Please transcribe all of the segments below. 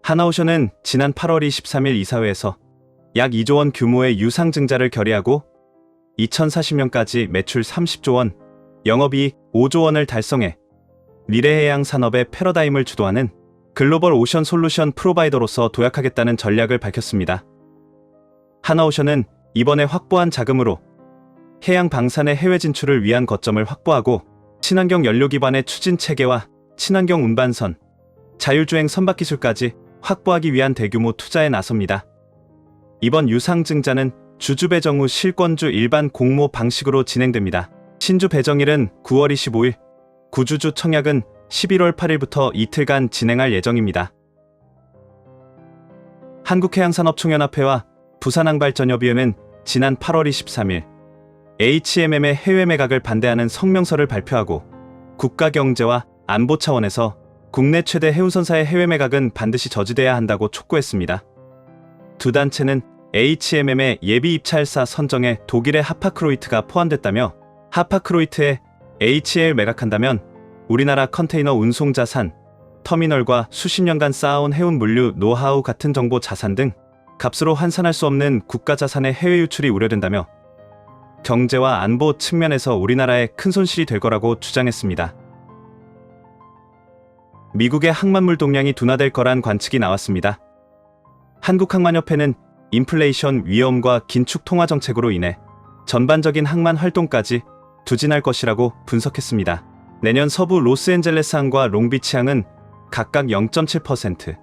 하나오션은 지난 8월 23일 이사회에서 약 2조 원 규모의 유상증자를 결의하고 2040년까지 매출 30조 원, 영업이익 5조 원을 달성해 미래해양 산업의 패러다임을 주도하는 글로벌 오션 솔루션 프로바이더로서 도약하겠다는 전략을 밝혔습니다. 하나오션은 이번에 확보한 자금으로 해양 방산의 해외 진출을 위한 거점을 확보하고 친환경 연료 기반의 추진 체계와 친환경 운반선, 자율주행 선박 기술까지 확보하기 위한 대규모 투자에 나섭니다. 이번 유상증자는 주주 배정 후 실권주 일반 공모 방식으로 진행됩니다. 신주 배정일은 9월 25일, 구주주 청약은 11월 8일부터 이틀간 진행할 예정입니다. 한국해양산업총연합회와 부산항발전협의회는 지난 8월 23일 HMM의 해외 매각을 반대하는 성명서를 발표하고 국가경제와 안보 차원에서 국내 최대 해운선사의 해외 매각은 반드시 저지돼야 한다고 촉구했습니다. 두 단체는 HMM의 예비 입찰사 선정에 독일의 하파크로이트가 포함됐다며 하파크로이트에 HL 매각한다면 우리나라 컨테이너 운송 자산, 터미널과 수십 년간 쌓아온 해운 물류 노하우 같은 정보 자산 등 값으로 환산할 수 없는 국가 자산의 해외 유출이 우려된다며 경제와 안보 측면에서 우리나라에 큰 손실이 될 거라고 주장했습니다. 미국의 항만물 동량이 둔화될 거란 관측이 나왔습니다. 한국항만협회는 인플레이션 위험과 긴축 통화 정책으로 인해 전반적인 항만 활동까지 두진할 것이라고 분석했습니다. 내년 서부 로스앤젤레스항과 롱비치항은 각각 0.7%,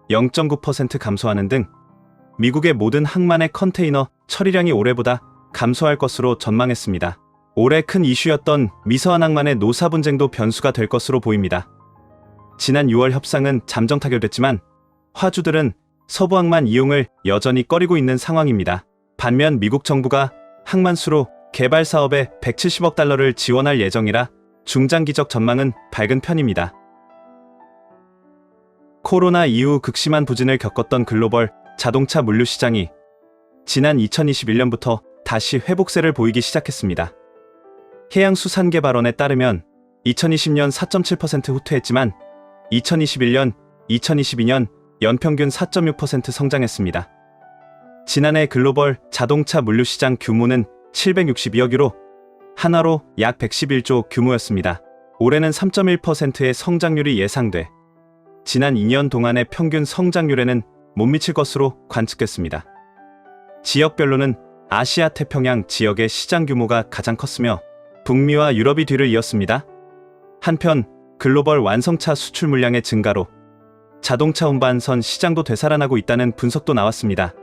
0.9% 감소하는 등 미국의 모든 항만의 컨테이너 처리량이 올해보다 감소할 것으로 전망했습니다. 올해 큰 이슈였던 미서한 항만의 노사 분쟁도 변수가 될 것으로 보입니다. 지난 6월 협상은 잠정 타결됐지만 화주들은 서부항만 이용을 여전히 꺼리고 있는 상황입니다. 반면 미국 정부가 항만수로 개발 사업에 170억 달러를 지원할 예정이라 중장기적 전망은 밝은 편입니다. 코로나 이후 극심한 부진을 겪었던 글로벌 자동차 물류 시장이 지난 2021년부터 다시 회복세를 보이기 시작했습니다. 해양수산계발원에 따르면 2020년 4.7% 후퇴했지만 2021년, 2022년 연평균 4.6% 성장했습니다. 지난해 글로벌 자동차 물류 시장 규모는 762억 유로, 한화로 약 111조 규모였습니다. 올해는 3.1%의 성장률이 예상돼 지난 2년 동안의 평균 성장률에는 못 미칠 것으로 관측됐습니다. 지역별로는 아시아 태평양 지역의 시장 규모가 가장 컸으며 북미와 유럽이 뒤를 이었습니다. 한편 글로벌 완성차 수출 물량의 증가로 자동차 운반선 시장도 되살아나고 있다는 분석도 나왔습니다.